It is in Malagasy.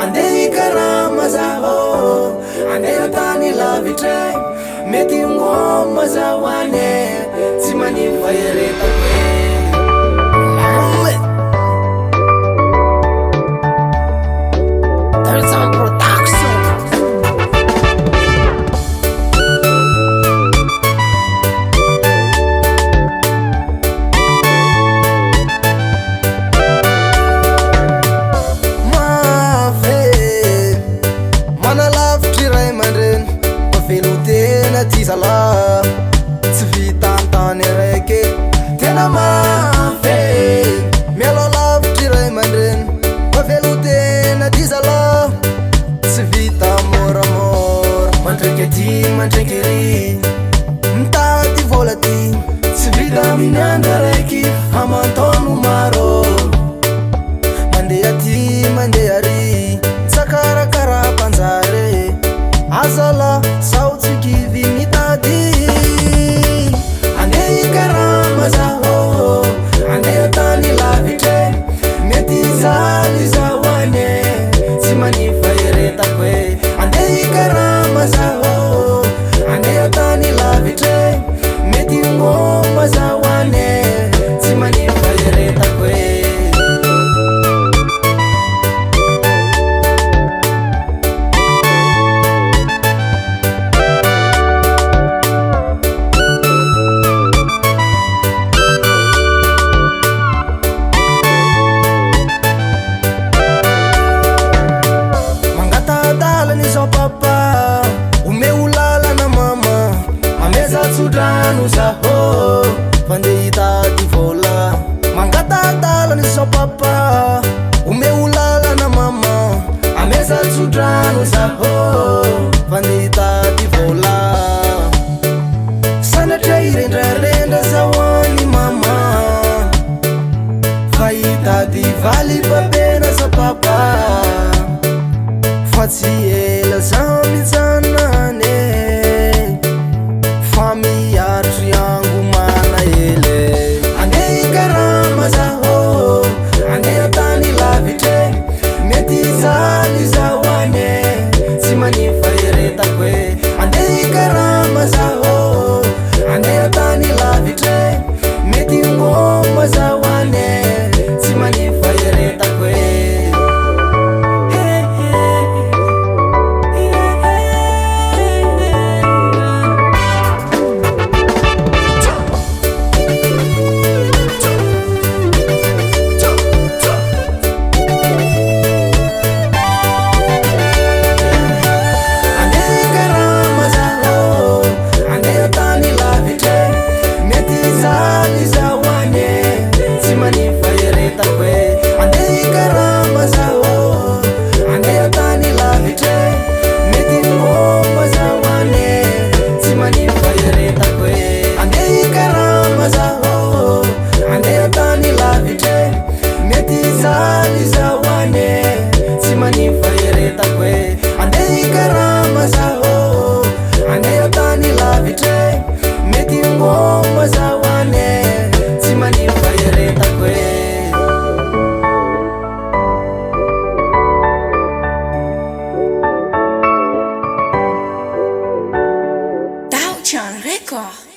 ande hikarama zaho andeha tany lavitra mety ngoma zaho ane tsy manifa eretako Zala tsy vitantany raiky tena mafy miala lavitry ray aman-dreny mavelo tena ty zala tsy vita moramora mandraiky aty mandraiky ry mitady vola ty tsy vita amin'ny andra raiky amantaono maro mandeha aty mandeha ry tsakarakara mpanjary azala sao tsy kivy mitady ande hikarama zaho andeha tany lavitra mety zaly zaho ane tsy manifa eretako ande hikarama zaho andeha tany lavitra mety ngoma zaho ane tsy manifa eretako sudrano zaho vandehita ty vola mangatadalany zao papa omeo lalana mama ameza sudrano zaho vandehita ty vola sanatra irendrarendra zaho any mama fahitady valy babena za papa fa tsy ela zaho mijanane miatro yango mana ele ande hikarama zaho andeha tany lavitra mety zaly zaho ane tsy manifa eretako ande hikarama zaho andeha tany lavitra mety ngoma zaho ane tsy manifa eretako Record.